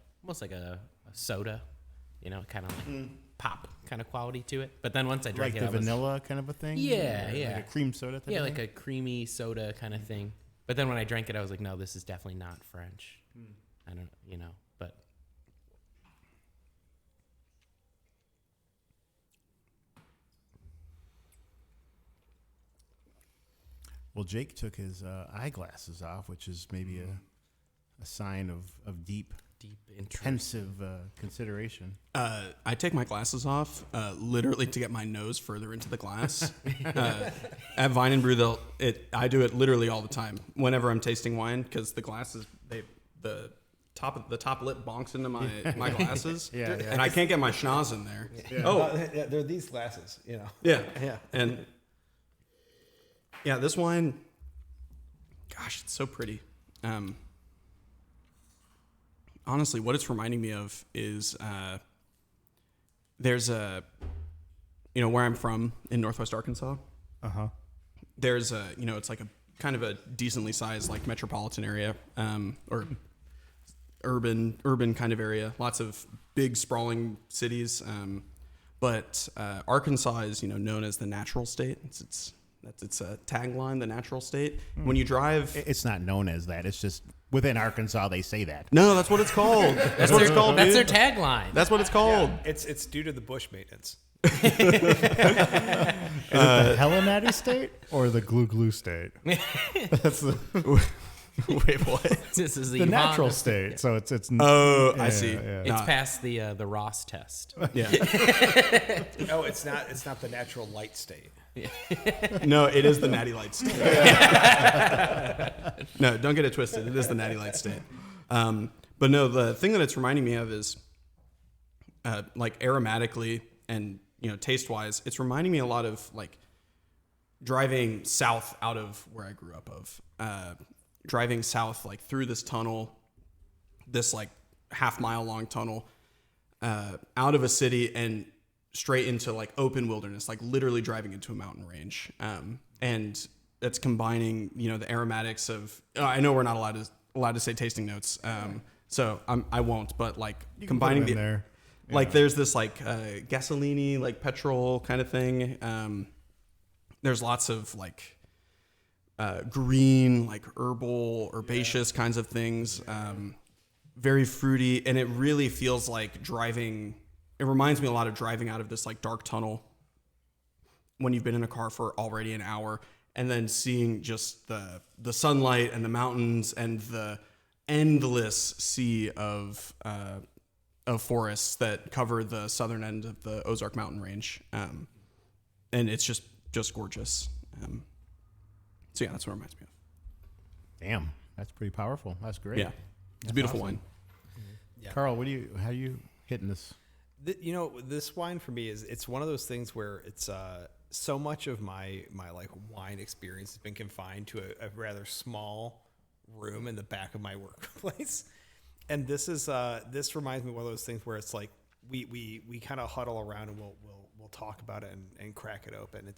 soda. Kind of like pop kind of quality to it. But then once I drank like it, the vanilla kind of a thing? Yeah, or yeah. Like a cream soda type of like thing? a creamy soda kind of thing. But then when I drank it, I was like, no, this is definitely not French. I don't, but. Well, Jake took his eyeglasses off, which is maybe a sign of deep interest. pensive consideration. I take my glasses off literally to get my nose further into the glass. At Vine and Brew, I do it literally all the time whenever I'm tasting wine, because the glasses, the top lip bonks into my glasses, and I can't get my schnoz in there. Yeah. They're these glasses, Yeah. Yeah. And yeah, this wine, gosh, it's so pretty. Honestly, what it's reminding me of is there's where I'm from in Northwest Arkansas. There's it's like a kind of a decently sized like metropolitan area, or urban kind of area. Lots of big sprawling cities. But Arkansas is known as the natural state. That's its tagline, the natural state. When you drive, It's not known as that. It's just within Arkansas they say that. no, that's what it's called. That's what it's called. That's Dude. their tagline. That's what it's called. It's due to the bush maintenance. Is it the Hellenati state or the Glue Glue state? That's the Wait, what? This is the natural Honda state. So it's Oh, I yeah, see. yeah. It's past the Ross test. Yeah. No, it's not. It's not the natural light state. No, it is the natty light state. No, don't get it twisted. It is the natty light state. But no, the thing that it's reminding me of is like aromatically and taste wise, it's reminding me a lot of like driving south out of where I grew up driving south like through this tunnel, this like half-mile long tunnel out of a city and straight into like open wilderness, like literally driving into a mountain range. And that's combining, the aromatics of, I know we're not allowed to say tasting notes. So I won't, but like combining in there. Like there's this like gasoline like petrol kind of thing. There's lots of like green, like herbal, herbaceous kinds of things. Very fruity, and it really feels like driving. It reminds me a lot of driving out of this like dark tunnel when you've been in a car for already an hour, and then seeing just the sunlight and the mountains and the endless sea of forests that cover the southern end of the Ozark mountain range. And it's just gorgeous. So yeah, that's what it reminds me of. Damn, that's pretty powerful. That's great. Yeah, it's a beautiful awesome. wine. Yeah. Karl, how are you hitting this? This wine for me it's one of those things where it's so much of my like wine experience has been confined to a rather small room in the back of my workplace, and this reminds me of one of those things where it's like we kind of huddle around and we'll talk about it and crack it open.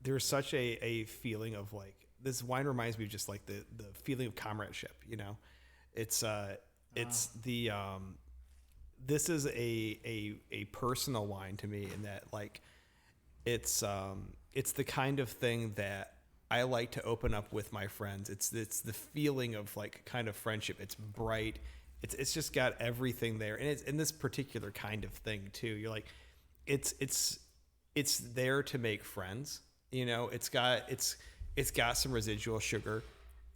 There's such a feeling of like, this wine reminds me of just like the feeling of comradeship. This is a personal wine to me in that like it's the kind of thing that I like to open up with my friends. It's the feeling of like kind of friendship. It's bright. It's just got everything there, and it's in this particular kind of thing too. You're like, it's there to make friends. It's got some residual sugar.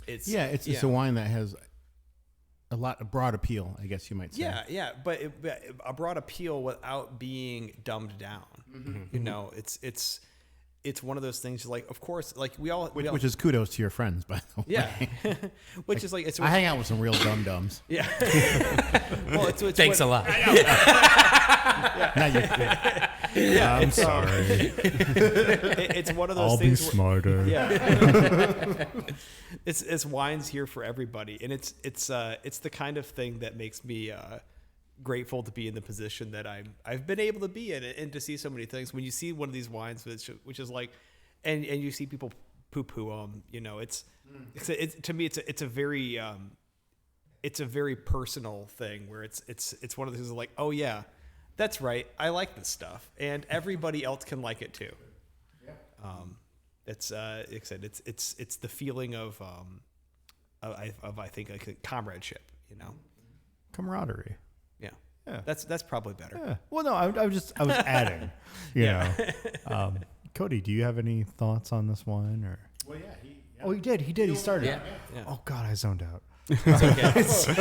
It's a wine that has a broad appeal, I guess you might say. Yeah, but a broad appeal without being dumbed down. Mm-hmm. It's one of those things like, of course, like which is kudos to your friends, by the way. Yeah, which is like, I hang out with some real dum-dums. Yeah. Well, Thanks a lot. Yeah, I'm sorry. It's one of those I'll things. be smarter. Yeah. It's wines here for everybody, and it's the kind of thing that makes me grateful to be in the position that I've been able to be in, and to see so many things. When you see one of these wines, which is like, and you see people poo-poo them, to me it's a very personal thing where it's one of those things like, oh yeah, that's right, I like this stuff, and everybody else can like it too. Yeah. It's like I said, it's the feeling of I think like comradeship, Camaraderie. Yeah. Yeah. That's probably better. Yeah. Well, no, I was adding. You know. Cody, do you have any thoughts on this wine or? Well, yeah. Oh, he did. He started. Yeah. Oh God, I zoned out. It's okay.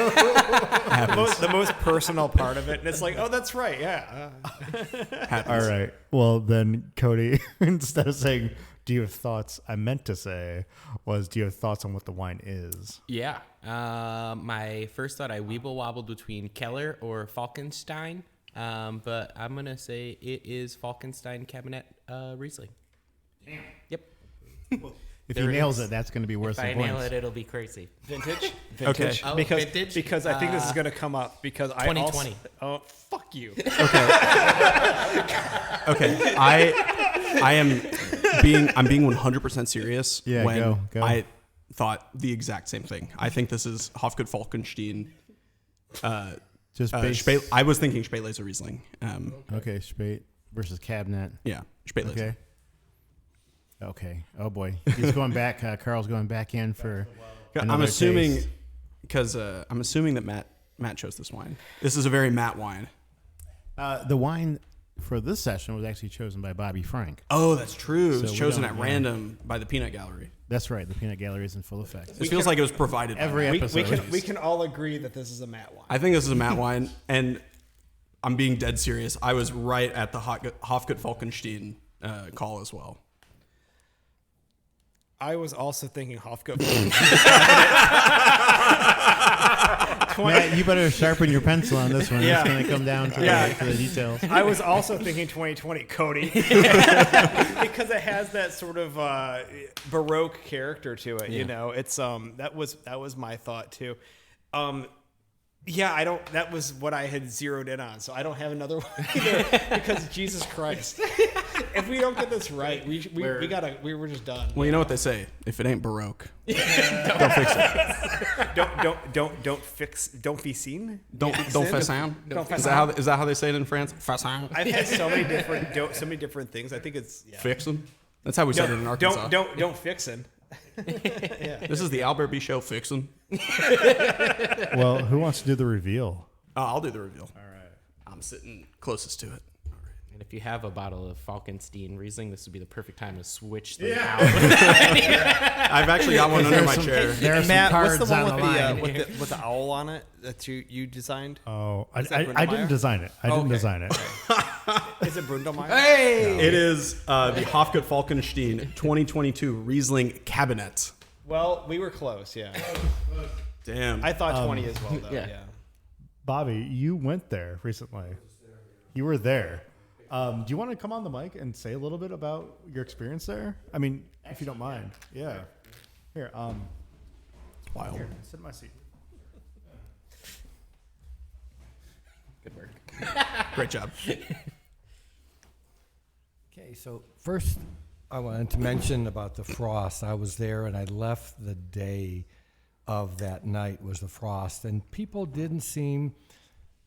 the most personal part of it, and it's like, oh, that's right. Yeah. All right. Well, then, Cody, instead of saying, "Do you have thoughts?" I meant to say was, "Do you have thoughts on what the wine is?" Yeah. My first thought, I weeble wobbled between Keller or Falkenstein, but I'm gonna say it is Falkenstein Cabernet Riesling. Damn. Yep. If he nails it, that's going to be worth If some I points. nail it, it'll be crazy. Vintage. Okay. Oh, because vintage? because I think this is going to come up because 2020. Oh, fuck you. Okay. I'm being 100% serious. Yeah, when go. I thought the exact same thing. I think this is Hofgut Falkenstein. I was thinking Spätlese Riesling. Okay, Spate versus Cabinet. Yeah, Spätlese. Okay. Oh boy, he's going back. Karl's going back in for. I'm assuming taste. because I'm assuming that Matt chose this wine. This is a very Matt wine. The wine for this session was actually chosen by Bobby Frank. Oh, that's true. It was So we chosen don't- at yeah. random by the Peanut Gallery. That's right. The Peanut Gallery is in full effect. It feels like it was provided Every by Matt. episode. We can all agree that this is a Matt wine. I think this is a Matt wine, and I'm being dead serious. I was right at the Hofgut Falkenstein call as well. I was also thinking Hofgut. Matt, you better sharpen your pencil on this one. Yeah. It's going to come down to, Yeah. to the details. I was also thinking 2020 Cody because it has that sort of Baroque character to it. You know, it's that was my thought too. Yeah, I don't. That was what I had zeroed in on, so I don't have another one either. Because Jesus Christ, if we don't get this right, we were just done. Well, you know what they say: if it ain't Baroque, don't fix it. Don't be seen. Don't façon. Don't Is that how they say it in France? Façon. I've had so many different things. I think it's Fix them. That's how we said it in Arkansas. Don't fixin'. This is the Albert B. Show. Fixin'. Well, who wants to do the reveal? I'll do the reveal. All right. I'm sitting closest to it. And if you have a bottle of Falkenstein Riesling, this would be the perfect time to switch them out. I've actually got one under my chair. There are some Matt, cards what's the one on the line. with the owl on it that you designed? Oh, that I Brundelmeyer? didn't design it. I didn't Okay. design it. Is it Brundelmeyer? Hey! It is the Hofgut Falkenstein 2022 Riesling Cabinet. Well, we were close. Yeah, Damn. I thought 20 as well though. Yeah. Bobby, you went there recently. You were there. Do you want to come on the mic and say a little bit about your experience there? I mean, if you don't mind. Yeah. Here. Wild. Here, sit in my seat. Good work. Great job. Okay, so first I wanted to mention about the frost. I was there and I left the day of that night was the frost, and people didn't seem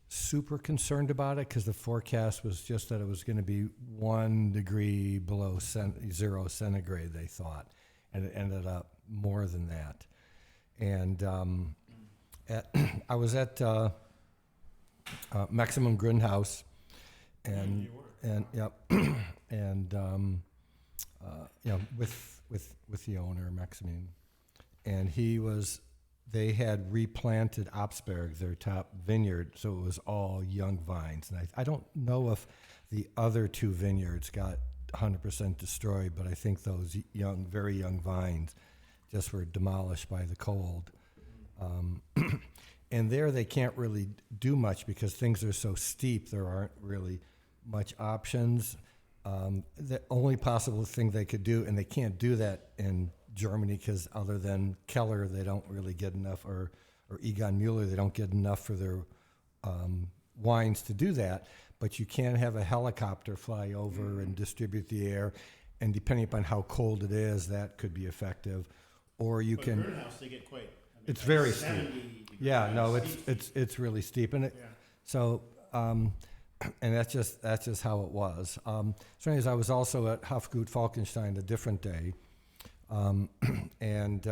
super concerned about it because the forecast was just that it was going to be 1 degree below 0 centigrade, they thought, and it ended up more than that. And I was at Maximum Grindhouse, and yep, and you know, with the owner Maximum, and they had replanted Opsberg, their top vineyard, so it was all young vines. And I don't know if the other two vineyards got 100% destroyed, but I think those young, very young vines just were demolished by the cold. And there they can't really do much because things are so steep, there aren't really much options. The only possible thing they could do, and they can't do that in Germany because other than Keller, they don't really get enough, or Egon Mueller, they don't get enough for their wines to do that. But you can have a helicopter fly over and distribute the air, and depending upon how cold it is, that could be effective. Or you can. Grindhouse, they get quite. It's very steep. Yeah, no, it's really steep, and so. And that's just how it was. So anyways, I was also at Hofgut Falkenstein a different day, and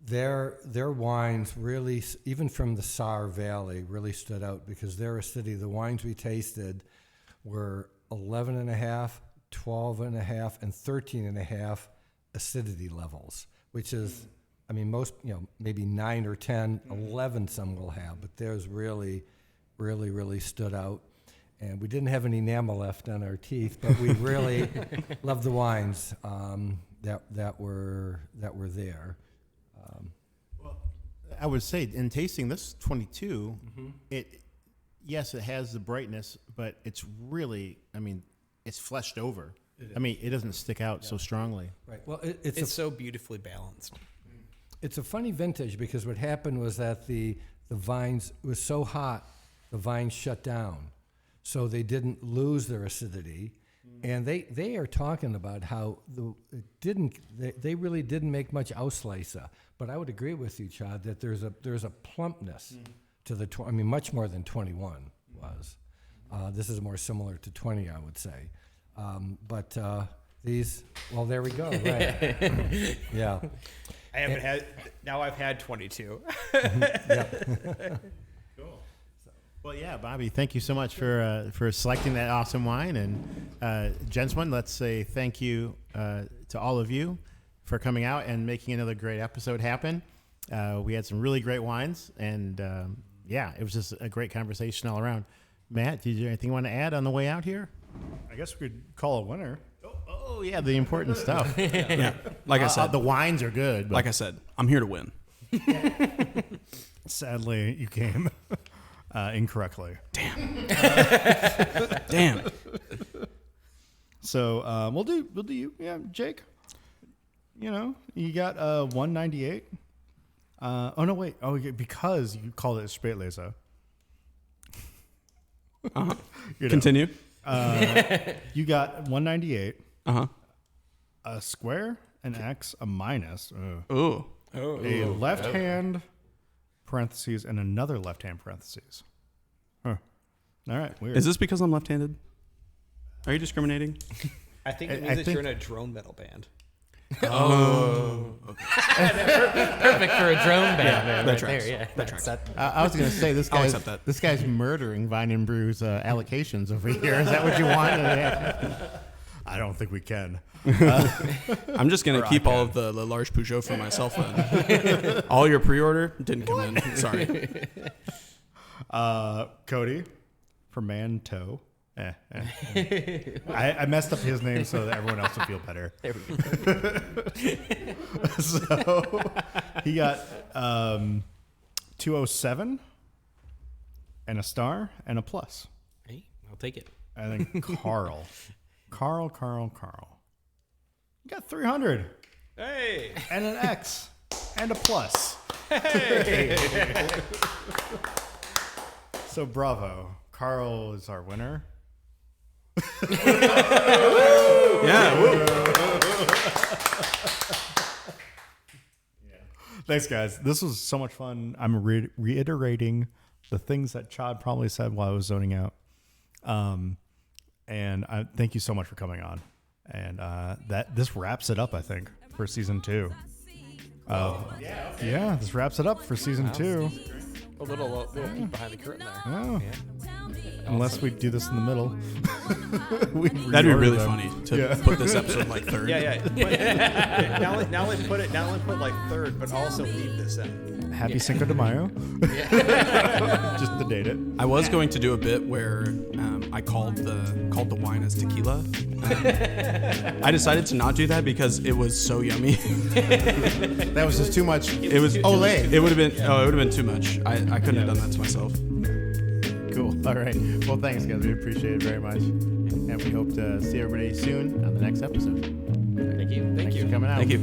their wines really, even from the Saar Valley, really stood out because they're a city. The wines we tasted were 11.5, 12.5, and 13.5 acidity levels, which is, I mean, most, maybe 9 or 10, 11 some will have, but theirs really stood out. And we didn't have any enamel left on our teeth, but we really loved the wines that were there. Well, I would say in tasting this 22, it has the brightness, but it's really, I mean, it's fleshed over. I mean, it doesn't stick out so strongly. Right. Well, It's so beautifully balanced. it's a funny vintage because what happened was that the vines, it was so hot, the vines shut down. So they didn't lose their acidity, and they are talking about how they really didn't make much Auslese. But I would agree with you, Chad, that there's a plumpness to the much more than 21 was. This is more similar to 20, I would say. But these, well, there we go. Right? Yeah. I've had 22. Well, yeah, Bobby, thank you so much for selecting that awesome wine. And gentlemen, let's say thank you to all of you for coming out and making another great episode happen. We had some really great wines, and it was just a great conversation all around. Matt, did you have anything you want to add on the way out here? I guess we could call a winner. Oh yeah, the important stuff. Yeah, like I said, the wines are good. But like I said, I'm here to win. Sadly, you came incorrectly. Damn. So we'll do you. Yeah, Jake. You got 198. Oh no, wait. Oh, because you called it Spätlese. Continue. You got 198. Uh-huh. A square, an X, a minus. Ooh. A left hand parentheses and another left hand parentheses. Huh. All right. Weird. Is this because I'm left-handed? Are you discriminating? I think it means that you're in a drone metal band. Perfect for a drone band. that tracks. There, yeah. That tracks. I was going to say I'll accept that. this guy's murdering Vine and Brew's allocations over here. Is that what you want? I don't think we can. I'm just going to keep all of the large Peugeot for myself then. All your pre-order didn't come in. Sorry. Cody from Manto. I messed up his name so that everyone else would feel better. There we go. So he got 207 and a star and a plus. Hey, I'll take it. And then Carl. You got 300 Hey! and an X and a plus. So bravo. Carl is our winner. Yeah. Woo. Thanks, guys. This was so much fun. I'm reiterating the things that Chad probably said while I was zoning out. And I thank you so much for coming on. And this wraps it up, I think, for season 2. Yeah, this wraps it up for season 2. A little peek behind the curtain there. Oh. Unless we do this in the middle. That'd be really funny to put this episode like third. Yeah. Not only put like third, but also leave this in. Happy Cinco de Mayo. Just to date it. I was going to do a bit where I called the wine as tequila. I decided to not do that because it was so yummy. That was just too much. It was Olay. It would have been too much. I couldn't have done that to myself. Cool. All right. Well, thanks, guys. We appreciate it very much. And we hope to see everybody soon on the next episode. Thank you. Thanks for coming out. Thank you.